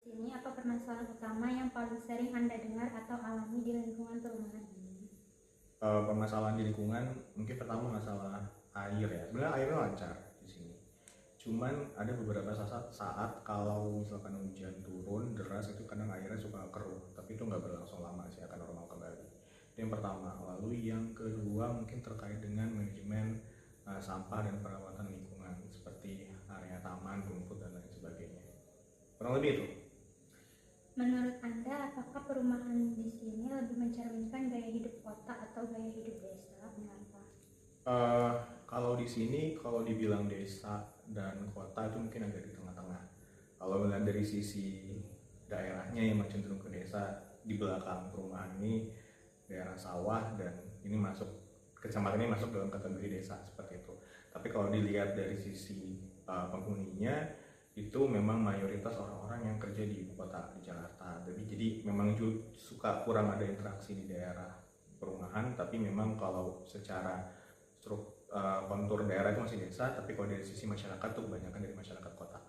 Ini apa permasalahan utama yang paling sering Anda dengar atau alami di lingkungan perumahan ini? Permasalahan di lingkungan mungkin pertama masalah air ya. Sebenarnya airnya lancar di sini. Cuman ada beberapa saat kalau misalkan hujan turun deras itu kadang airnya suka keruh, tapi itu nggak berlangsung lama sih, akan normal kembali. Itu yang pertama. Lalu yang kedua mungkin terkait dengan manajemen sampah dan perawatan lingkungan seperti area taman, rumput dan lain sebagainya. Kurang lebih itu. Menurut Anda, apakah perumahan di sini lebih mencerminkan gaya hidup kota atau gaya hidup desa? Mengapa? Kalau di sini, kalau dibilang desa dan kota itu mungkin agak di tengah-tengah. Kalau melihat dari sisi daerahnya yang cenderung ke desa, di belakang perumahan ini daerah sawah dan ini masuk kecamatan ini masuk dalam kategori desa seperti itu. Tapi kalau dilihat dari sisi penghuninya itu memang mayoritas orang-orang yang kerja di ibu kota di Jakarta. Jadi memang suka kurang ada interaksi di daerah perumahan, tapi memang kalau secara kontur daerah itu masih desa, tapi kalau dari sisi masyarakat tuh kebanyakan dari masyarakat kota.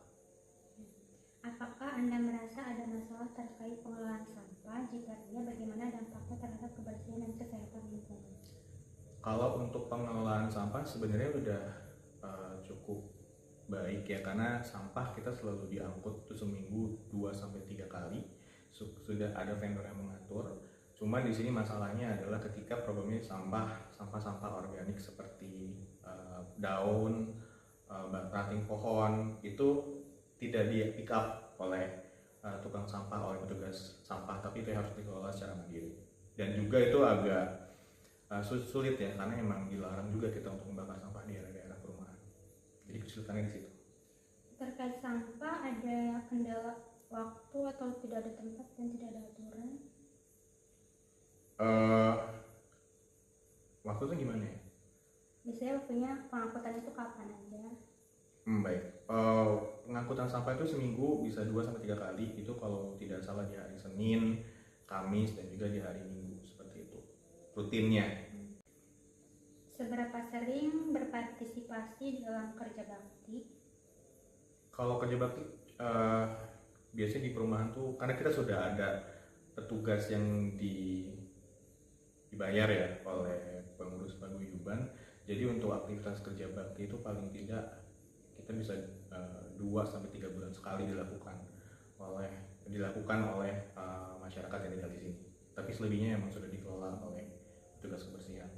Apakah Anda merasa ada masalah terkait pengelolaan sampah? Jika iya, bagaimana dampaknya terhadap kebersihan dan kesehatan lingkungan? Kalau untuk pengelolaan sampah sebenarnya udah cukup baik ya, karena sampah kita selalu diangkut tuh seminggu 2-3 kali. Sudah ada vendor yang mengatur. Cuma di sini masalahnya adalah ketika problemnya sampah organik seperti daun, ranting pohon itu tidak di pick up oleh tukang sampah, oleh petugas sampah, tapi itu harus dikelola secara mandiri. Dan juga itu agak sulit ya, karena emang dilarang juga kita untuk membakar sampah di daerah perumahan. Jadi kesulitannya di situ. Terkait sampah, ada kendala waktu atau tidak ada tempat dan tidak ada aturan? Waktu itu gimana ya? Biasanya waktunya pengangkutan itu kapan aja? Baik. Pengangkutan sampah itu seminggu bisa 2-3 kali. Itu kalau tidak salah di hari Senin, Kamis, dan juga di hari Minggu, seperti itu rutinnya. Seberapa sering berpartisipasi dalam kerja bakti? Kalau kerja bakti biasanya di perumahan tuh karena kita sudah ada petugas yang dibayar ya oleh pengurus paguyuban. Jadi untuk aktivitas kerja bakti itu paling tidak kita bisa 2-3 bulan sekali dilakukan oleh masyarakat yang tinggal di sini. Tapi selebihnya memang sudah dikelola oleh petugas kebersihan.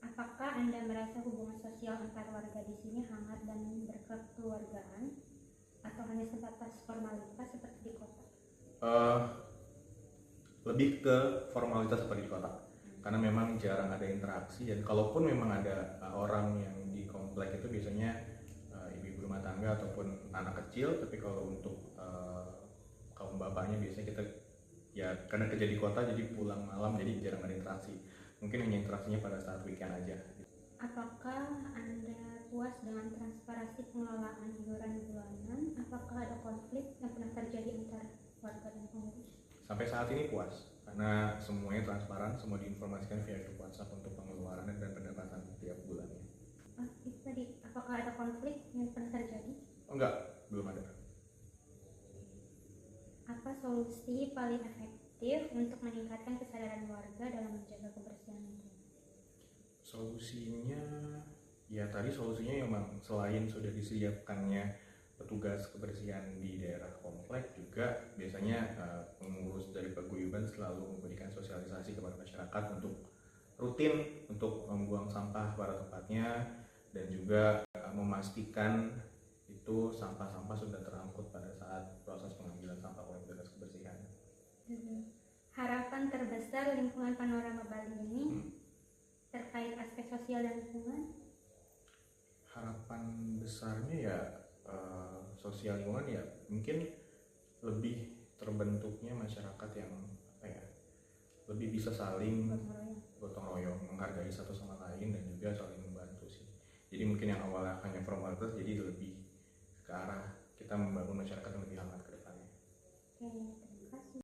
Apakah Anda merasa hubungan sosial antar warga di sini hangat dan berkekeluargaan atau hanya sebatas formalitas seperti di kota? Lebih ke formalitas seperti di kota, karena memang jarang ada interaksi, dan kalaupun memang ada orang yang di komplek itu biasanya ibu-ibu rumah tangga ataupun anak kecil. Tapi kalau untuk kaum bapaknya biasanya kita ya karena kerja di kota jadi pulang malam, jadi jarang ada interaksi. Mungkin hanya interaksinya pada saat weekend aja. Apakah Anda puas dengan transparansi pengelolaan iuran bulanan? Apakah ada konflik yang pernah terjadi antara warga dan pengurus? Sampai saat ini puas, karena semuanya transparan, semua diinformasikan via grup WhatsApp untuk pengeluaran dan pendapatan tiap bulannya. Itu tadi, apakah ada konflik yang pernah terjadi? Enggak, belum ada. Apa solusi paling efektif untuk meningkatkan kesadaran warga dalam menjaga kebersihan lingkungan? Solusinya memang selain sudah disiapkannya petugas kebersihan di daerah komplek, juga biasanya pengurus dari paguyuban selalu memberikan sosialisasi kepada masyarakat untuk rutin untuk membuang sampah pada tempatnya, dan juga memastikan itu sampah-sampah sudah terangkut pada saat proses pengambilan sampah oleh petugas kebersihan. Harapan terbesar lingkungan Panorama Bali ini terkait aspek sosial dan lingkungan? Harapan besarnya ya sosial lingkungan ya mungkin lebih terbentuknya masyarakat yang lebih bisa saling gotong royong, menghargai satu sama lain, dan juga saling membantu sih. Jadi mungkin yang awalnya hanya formalitas jadi lebih ke arah kita membangun masyarakat yang lebih hangat ke depannya. Oke.